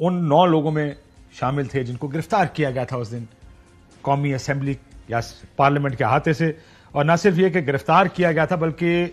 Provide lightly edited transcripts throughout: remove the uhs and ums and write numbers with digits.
ان 9 لوگوں میں شامل تھے جن کو گرفتار کیا گیا تھا اس دن قومی اسمبلی یا پارلیمنٹ کے احاطے سے. اور نہ صرف یہ کہ گرفتار کیا گیا تھا بلکہ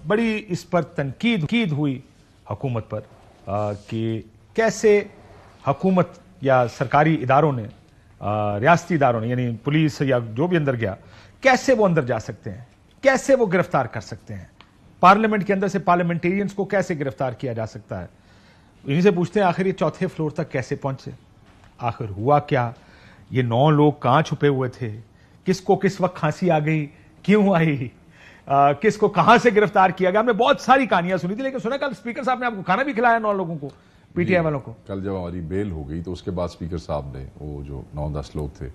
بڑی اس پر تنقید ہوئی حکومت پر کہ کیسے حکومت یا سرکاری اداروں نے ریاستی اداروں نے یعنی پولیس یا جو بھی اندر گیا کیسے وہ اندر جا سکتے ہیں, کیسے وہ گرفتار کر سکتے ہیں, پارلیمنٹ کے اندر سے پارلیمنٹیرینز کو کیسے گرفتار کیا جا سکتا ہے. انہیں سے پوچھتے ہیں آخر یہ 4تھے فلور تک کیسے پہنچے, آخر ہوا کیا, یہ 9 لوگ کہاں چھپے ہوئے تھے, کس کو کس وقت کھانسی آ گئی, کیوں آئی, کس کو کہاں سے گرفتار کیا گیا. ہم نے بہت ساری کہانیاں سنی تھی لیکن سنا کل اسپیکر صاحب نے آپ کو کھانا بھی کھلایا 9 لوگوں کو, پی ٹی آئی والوں کو. کل جب ہماری بیل ہو گئی تو اس کے بعد اسپیکر صاحب نے وہ جو 9-10 لوگ تھے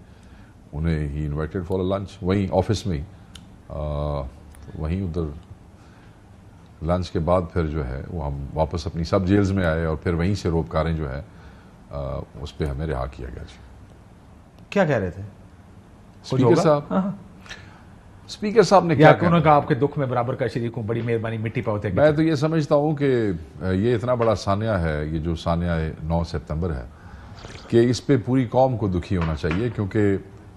انہیں ہی انوائٹڈ فار لنچ وہیں آفس میں ہی, وہیں ادھر لنچ کے بعد پھر جو ہے وہ ہم واپس اپنی سب جیلز میں آئے اور پھر وہیں سے روپکاریں جو ہے اس پہ ہمیں رہا کیا گیا. جی کیا کہہ رہے تھے اسپیکر صاحب؟ اسپیکر صاحب نے کیا کہا آپ کے دکھ میں برابر کا شریک ہوں, بڑی مہربانی مٹی پہ ہوتے. میں تو یہ سمجھتا ہوں کہ یہ اتنا بڑا سانحہ ہے, یہ جو سانحہ 9 سپتمبر ہے, کہ اس پہ پوری قوم کو دکھی ہونا چاہیے کیونکہ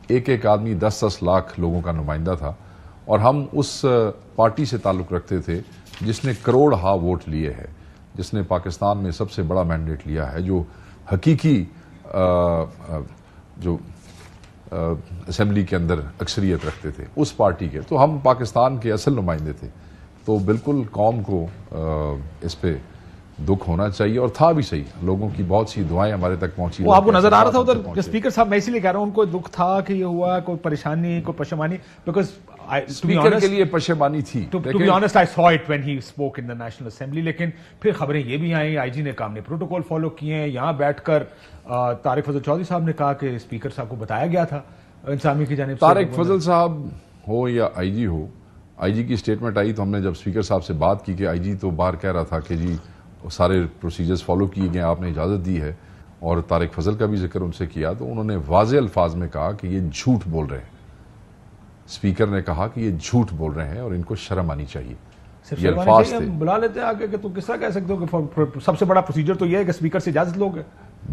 ایک آدمی 10-10 لاکھ لوگوں کا نمائندہ تھا اور ہم اس پارٹی سے تعلق رکھتے تھے جس نے کروڑ ووٹ لیے ہیں, جس نے پاکستان میں سب سے بڑا مینڈیٹ لیا ہے, جو حقیقی جو اسمبلی کے اندر اکثریت رکھتے تھے اس پارٹی کے. تو ہم پاکستان کے اصل نمائندے تھے, تو بالکل قوم کو اس پہ دکھ ہونا چاہیے اور تھا بھی صحیح. لوگوں کی بہت سی دعائیں ہمارے تک پہنچی. وہ آپ کو نظر آ رہا تھا ادھر اسپیکر صاحب, میں اسی لیے کہہ رہا ہوں ان کو دکھ تھا کہ یہ ہوا, کوئی پریشانی, کوئی پشیمانی, بیکاز اسپیکر کے لیے پشیمانی تھی. To be honest, I saw it when he spoke in the National Assembly. لیکن پھر خبریں یہ بھی آئیں آئی جی نے کام نے پروٹوکول فالو کیے ہیں. یہاں بیٹھ کر طارق فضل چودھری صاحب نے کہا کہ اسپیکر صاحب کو بتایا گیا تھا انتظامیہ کی جانب سے. طارق فضل صاحب ہو یا آئی جی ہو, آئی جی کی اسٹیٹمنٹ آئی تو ہم نے جب اسپیکر صاحب سے بات کی کہ آئی جی تو باہر کہہ رہا تھا کہ جی سارے پروسیجرز فالو کیے گئے, آپ نے اجازت دی ہے, اور طارق فضل کا بھی ذکر ان سے کیا, تو انہوں نے واضح الفاظ میں کہا کہ یہ جھوٹ بول رہے ہیں. اسپیکر نے کہا کہ یہ جھوٹ بول رہے ہیں اور ان کو شرم آنی چاہیے. یہ الفاظ تھے. بلا لیتے آگے کہ تم کس طرح کہہ سکتے ہو کہ سب سے بڑا پروسیجر تو یہ ہے کہ اسپیکر سے اجازت لوگ.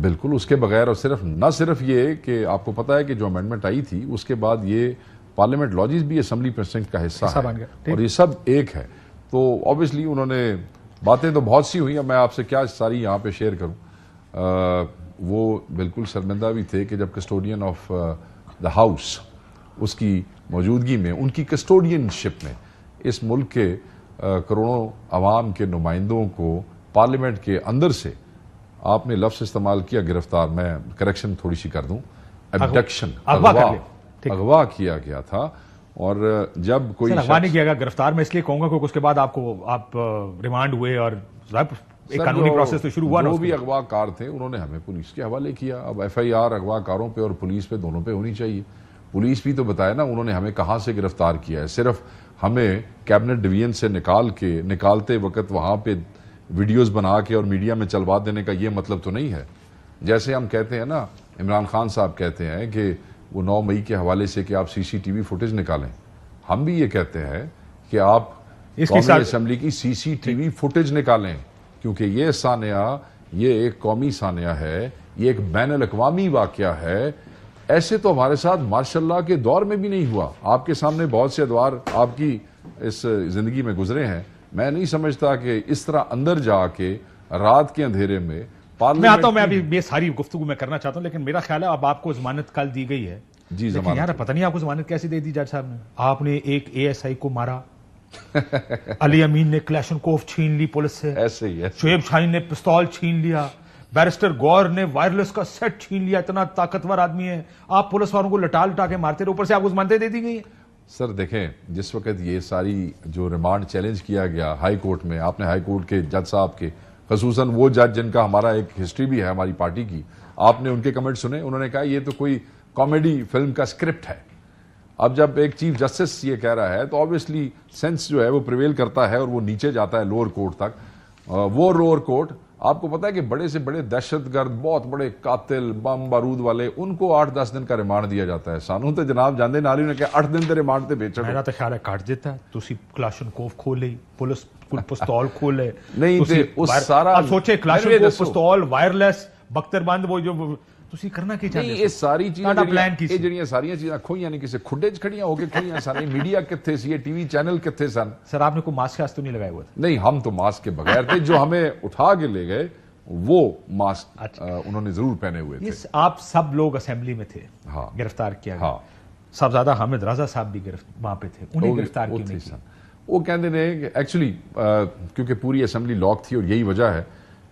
بالکل اس کے بغیر, اور نہ صرف یہ کہ آپ کو پتہ ہے کہ جو امینڈمنٹ آئی تھی اس کے بعد یہ پارلیمنٹ لاجز بھی اسمبلی پریزیڈنٹ کا حصہ ہے اور یہ سب ایک ہے. تو آبویسلی انہوں نے باتیں تو بہت سی ہوئی ہیں, میں آپ سے کیا ساری یہاں پہ شیئر کروں. وہ بالکل شرمندہ بھی تھے کہ جب کسٹوڈین آف دا ہاؤس اس کی موجودگی میں, ان کی کسٹوڈین شپ میں اس ملک کے کروڑوں عوام کے نمائندوں کو پارلیمنٹ کے اندر سے, آپ نے لفظ استعمال کیا گرفتار, میں کریکشن تھوڑی سی کر دوں, ایبڈکشن, اغوا کیا گیا تھا. اور جب کوئی اغوا نہیں کیا گیا, گرفتار میں اس لیے کہوں گا کیونکہ اس کے بعد آپ ریمانڈ ہوئے اور ایک قانونی پروسیس تو شروع ہوا. جو بھی اغوا کار تھے انہوں نے ہمیں پولیس کے حوالے کیا. اب ایف آئی آر اغوا کاروں پہ اور پولیس پہ دونوں پہ ہونی چاہیے. پولیس بھی تو بتایا نا انہوں نے ہمیں کہاں سے گرفتار کیا ہے. صرف ہمیں کیبنٹ ڈویژن سے نکالتے وقت وہاں پہ ویڈیوز بنا کے اور میڈیا میں چلوا دینے کا یہ مطلب تو نہیں ہے. جیسے ہم کہتے ہیں نا, عمران خان صاحب کہتے ہیں کہ وہ 9 مئی کے حوالے سے کہ آپ CCTV فوٹیج نکالیں, ہم بھی یہ کہتے ہیں کہ آپ قومی اسمبلی کی CCTV فوٹیج نکالیں, کیونکہ یہ سانحہ, یہ ایک قومی سانحہ ہے, یہ ایک بین الاقوامی واقعہ ہے. ایسے تو ہمارے ساتھ ماشاء اللہ کے دور میں بھی نہیں ہوا. آپ کے سامنے بہت سے ادوار آپ کی اس زندگی میں گزرے ہیں. میں نہیں سمجھتا کہ اس طرح اندر جا کے رات کے اندھیرے میں میں آتا ہوں. میں ابھی یہ ساری گفتگو میں کرنا چاہتا ہوں لیکن میرا خیال ہے اب آپ کو ضمانت کل دی گئی ہے. جی ضمانت. یار پتہ نہیں آپ کو ضمانت کیسے دے دی جج صاحب نے. آپ نے ایک ASI کو مارا, علی امین نے کلیشنکوف چھین لی پولیس سے, ایسے ہی ہے, شعیب شاہین نے پستول چھین لیا, بیرسٹر گور نے وائرلیس کا سیٹ چھین لیا. اتنا طاقتور آدمی ہے, آپ پولیس والوں کو لٹا لٹا کے مارتے رہے, اوپر سے آپ کو ضمانتیں دے دی گئی ہیں. سر دیکھیں, جس وقت یہ ساری جو ریمانڈ چیلنج کیا گیا ہائی کورٹ میں, آپ نے ہائی کورٹ کے جج صاحب کے, خصوصاً وہ جج جن کا ہمارا ایک ہسٹری بھی ہے ہماری پارٹی کی, آپ نے ان کے کمنٹ سنے. انہوں نے کہا یہ تو کوئی کامیڈی فلم کا اسکرپٹ ہے. اب جب ایک چیف جسٹس یہ کہہ رہا ہے تو آبویسلی سینس جو ہے وہ پریویل کرتا ہے اور وہ نیچے جاتا ہے لوور کورٹ تک. وہ لوور کورٹ آپ کو پتا ہے کہ بڑے سے بڑے دہشت گرد, بہت بڑے قاتل, بم بارود والے, ان کو 8-10 دن کا ریمانڈ دیا جاتا ہے. سانو تو جناب جاندے نالی نے کہ 8 دن تے ریمانڈ تے بیچو. میرا تو خیال ہے کاٹ دیتا ہے. تسی کلاشنکوف کھولے, پولیس پستول کھولے, نہیں تے اس سارا آپ سوچے کلاشنکوف, پستول, وائرلیس, ਬਖਤਰ ਬੰਦ ਉਹ ਜੋ ਤੁਸੀਂ ਕਰਨਾ ਕੀ ਚਾਹੁੰਦੇ ਨਹੀਂ ਇਹ ਸਾਰੀ ਚੀਜ਼ਾਂ ਪਲਾਨ ਕੀ ਸੀ? ਇਹ ਜਿਹੜੀਆਂ ਸਾਰੀਆਂ ਚੀਜ਼ਾਂ ਖੋਈਆਂ ਨਹੀਂ ਕਿਸੇ ਖੁੱਡੇ 'ਚ ਖੜੀਆਂ ਹੋ ਕੇ ਖੋਈਆਂ ਸਨ ਮੀਡੀਆ ਕਿੱਥੇ ਸੀ टीवी चैनल कितने सन सर आपने कोई मास्क तो नहीं लगाया हुआ था? नहीं हम तो मास्क के बगैर थे जो हमें उठा के ले गए वो मास्क उन्होंने जरूर पहने हुए थे आप सब लोग असेंबली में थे हाँ गिरफ्तार किया हाँ साहबजादा हामिद रजा साहब भी वहां पे थे उन्हें गिरफ्तार क्यों नहीं किया? वो कहते हैं एक्चुअली क्योंकि पूरी असेंबली लॉक थी और यही वजह है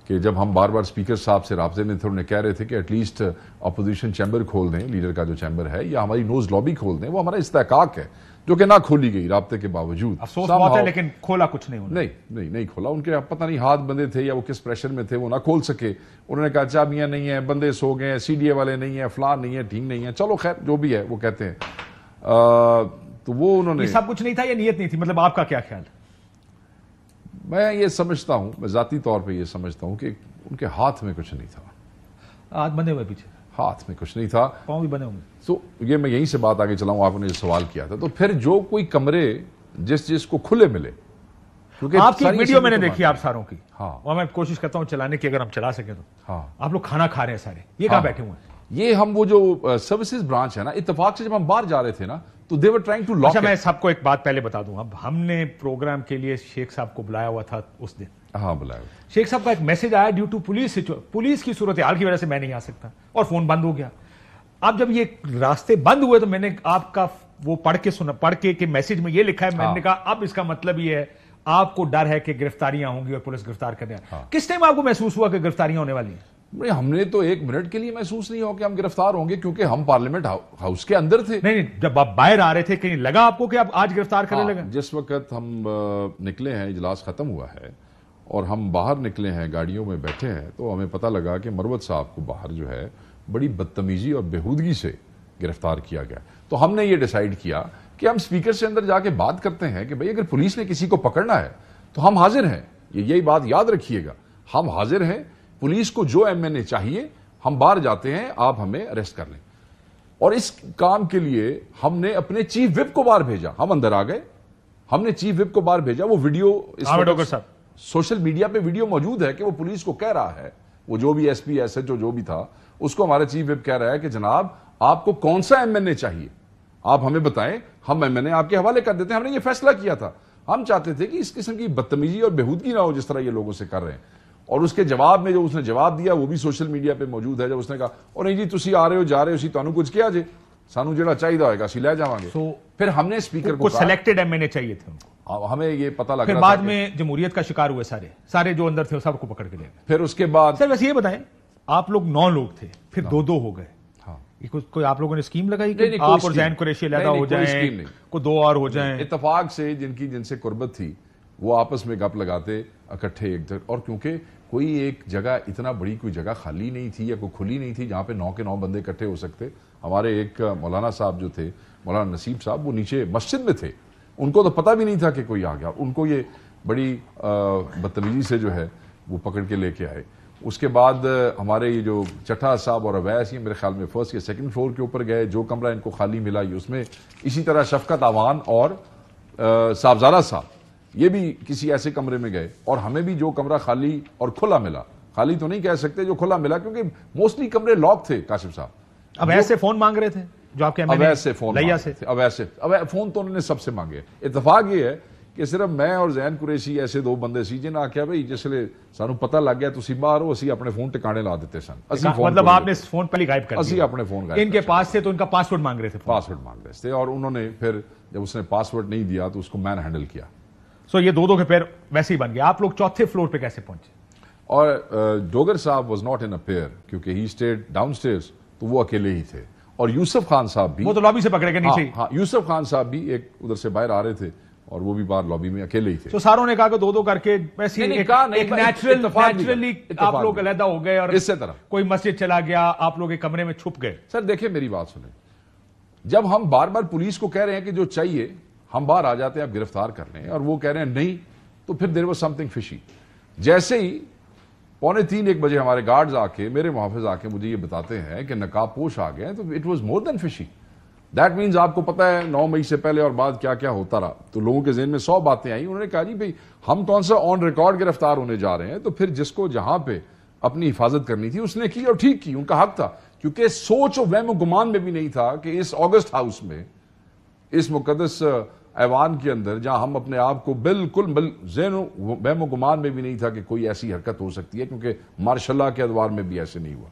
कि जब हम बार बार स्पीकर साहब से राब्ते में थे उन्हें कह रहे थे कि एटलीस्ट अपोजिशन चैम्बर खोल दें लीडर का जो चैम्बर है या हमारी नोज लॉबी खोल दें वो हमारा इस्तेहकाक है जो कि ना खोली गई राब्ते के बावजूद अफसोस बहुत है लेकिन खोला कुछ नहीं उन्होंने नहीं खोला उनके पता नहीं हाथ बंधे थे या वो किस प्रेशर में थे वो ना खोल सके उन्होंने कहा चाबियां नहीं है बंदे सो गए CDA वाले नहीं है फलान नहीं है ठीक नहीं है चलो खैर जो भी है वो कहते हैं तो वो उन्होंने सब कुछ नहीं था या नियत नहीं थी मतलब आपका क्या ख्याल? मैं ये समझता हूं मैं जाती तौर पे ये समझता हूं कि उनके हाथ में कुछ नहीं था हाथ बंधे हुए पीछे हाथ में कुछ नहीं था पांव भी बंधे होंगे तो ये मैं यहीं से बात आगे चलाऊं आपने जो सवाल किया था तो फिर जो कोई कमरे जिसको खुले मिले क्योंकि आपकी वीडियो मैंने देखी आप सारों की हाँ और मैं कोशिश करता हूं चलाने की अगर हम चला सके तो हाँ आप लोग खाना खा रहे हैं सारे ये कहां बैठे हुए हैं? ये हम वो जो सर्विसेज ब्रांच है ना इत्तेफाक से जब हम बाहर जा रहे थे ना तो दे वर ट्राइंग टू लॉक अच्छा मैं सबको एक बात पहले बता दूं अब हमने प्रोग्राम के लिए शेख साहब को बुलाया हुआ था उस दिन हाँ बुलाया शेख साहब का एक मैसेज आया ड्यू टू पुलिस की सूरत हाल की वजह से मैं नहीं आ सकता और फोन बंद हो गया अब जब ये रास्ते बंद हुए तो मैंने आपका वो पढ़ के मैसेज में ये लिखा है मैंने कहा अब इसका मतलब ये है आपको डर है कि गिरफ्तारियां होंगी और पुलिस गिरफ्तार करने किस टाइम आपको महसूस हुआ कि गिरफ्तारियां होने वाली हैं? हमने तो एक मिनट के लिए महसूस नहीं हो कि हम गिरफ्तार होंगे क्योंकि हम पार्लियामेंट हाउस के अंदर थे नहीं जब आप बाहर आ रहे थे कहीं लगा आपको कि आप आज गिरफ्तार करने लगे? जिस वक्त हम निकले हैं इजलास खत्म हुआ है और हम बाहर निकले हैं गाड़ियों में बैठे हैं तो हमें पता लगा कि मरवत साहब को बाहर जो है बड़ी बदतमीजी और बेहूदगी से गिरफ्तार किया गया तो हमने ये डिसाइड किया कि हम स्पीकर से अंदर जाके बात करते हैं कि भाई अगर पुलिस ने किसी को पकड़ना है तो हम हाजिर हैं यही बात याद रखिएगा हम हाजिर हैं पुलिस को जो MNA चाहिए हम बाहर जाते हैं आप हमें अरेस्ट कर लें और इस काम के लिए हमने अपने चीफ विप को बाहर भेजा हम अंदर आ गए हमने चीफ विप को बाहर भेजा वो वीडियो सोशल मीडिया पे वीडियो मौजूद है कि वो पुलिस को कह रहा है वो जो भी SP SHO जो भी था उसको हमारा चीफ विप कह रहा है कि जनाब आपको कौन सा MNA चाहिए आप हमें बताएं हम MNA आपके हवाले कर देते हैं हमने ये फैसला किया था हम चाहते थे कि इस किस्म की बदतमीजी और बेहूदगी ना हो जिस तरह ये लोगों से कर रहे हैं और उसके जवाब में जो उसने जवाब दिया वो भी सोशल मीडिया पे मौजूद है जब उसने कहा और नहीं जी तुसी आ रहे हो जा रहे हो सी तुहानू कुछ किया जे सानू जेड़ा चाहिए होगा असी ले जावांगे फिर हमने स्पीकर को सिलेक्टेड MNA चाहिए थे हमें ये पता लगा फिर बाद में जमहूरियत का शिकार हुए सारे जो अंदर थे सबको पकड़ के ले गए फिर उसके बाद सर वैसे ये बताएं आप लोग 9 लोग थे फिर 2-2 हो गए कोई आप लोगों ने स्कीम लगाई कि आप और जैन कुरैशी अलग हो जाएं कोई 2 और हो जाएं इत्तेफाक से जिनसे कुर्बत थी वो आपस में गप लगाते इकट्ठे एक जगह और क्योंकि कोई एक जगह इतना बड़ी कोई जगह खाली नहीं थी या कोई खुली नहीं थी जहां पे 9 के 9 बंदे इकट्ठे हो सकते हमारे एक मौलाना साहब जो थे मौलाना नसीब साहब वो नीचे मस्जिद में थे उनको तो पता भी नहीं था कि कोई आ गया उनको ये बड़ी बदतमीजी से जो है वो पकड़ के लेके आए उसके बाद हमारे ये जो चट्टा साहब और अवैस ये मेरे ख्याल में फर्स्ट या सेकंड फ्लोर के ऊपर गए जो कमरा इनको खाली मिला ये उसमें इसी तरह शफकत आवान और साहबजादा साहब ये भी किसी ऐसे कमरे में गए और हमें भी जो कमरा खाली और खुला मिला खाली तो नहीं कह सकते जो खुला मिला क्योंकि मोस्टली कमरे लॉक थे काशिफ साहब अब ऐसे फोन मांग रहे थे जो आपके अवैसे फोन तो उन्होंने सबसे मांगे इत्तेफाक ये है कि सिर्फ मैं और जैन कुरैशी ऐसे 2 बंदे सी जिन्हें आख्या भाई जिसले सानू पता लग गया तुसी बाहर हो असी अपने फोन टिकाने ला देते सन मतलब आपने फोन पहले गायब कर दिया अपने फोन गायब इनके पास थे तो इनका पासवर्ड मांग रहे थे पासवर्ड मांग रहे थे और उन्होंने फिर जब उसने पासवर्ड नहीं दिया तो उसको मैन हैंडल किया सो ये 2-2 के पैर वैसे ही बन गए आप लोग चौथे फ्लोर पे कैसे पहुंचे और डोगर साहब was not in a pair क्योंकि ही स्टेड डाउनस्टेयर्स तो वो अकेले ही थे और यूसुफ खान साहब भी वो तो लॉबी से पकड़े गए नीचे हाँ यूसुफ खान साहब भी एक उधर से बाहर आ रहे थे और वो भी बाहर लॉबी में अकेले ही थे तो सारों ने कहा कि 2-2 करके वैसे एक नेचुरली आप लोग अलग हो गए और इससे तरह कोई मस्जिद चला गया आप लोग एक कमरे में छुप गए सर देखिए मेरी बात सुने जब हम बार बार पुलिस को कह रहे हैं कि जो चाहिए हम बाहर आ जाते हैं आप गिरफ्तार कर लें और वो कह रहे हैं नहीं तो फिर देयर वाज समथिंग फिशी जैसे ही 2:45-1 बजे हमारे गार्ड्स आके मेरे मुहाफिज आके मुझे ये बताते हैं कि नकाब पोश आ गए तो it was more than fishy that means आपको पता है 9 मई से पहले और बाद क्या क्या होता रहा तो लोगों के ज़हन में 100 बातें आई उन्होंने कहा जी भाई हम कौन सा ऑन रिकॉर्ड गिरफ्तार होने जा रहे हैं तो फिर जिसको जहां पे اپنی حفاظت کرنی تھی، اس نے کی اور ٹھیک کی، ان کا حق تھا، کیونکہ سوچ و وہم و گمان میں بھی نہیں تھا کہ اس آگسٹ ہاؤس میں، اس مقدس ایوان کے اندر جہاں ہم اپنے آپ کو بالکل ذہن و وہم و گمان میں بھی نہیں تھا کہ کوئی ایسی حرکت ہو سکتی ہے، کیونکہ ماشاء اللہ کے ادوار میں بھی ایسے نہیں ہوا۔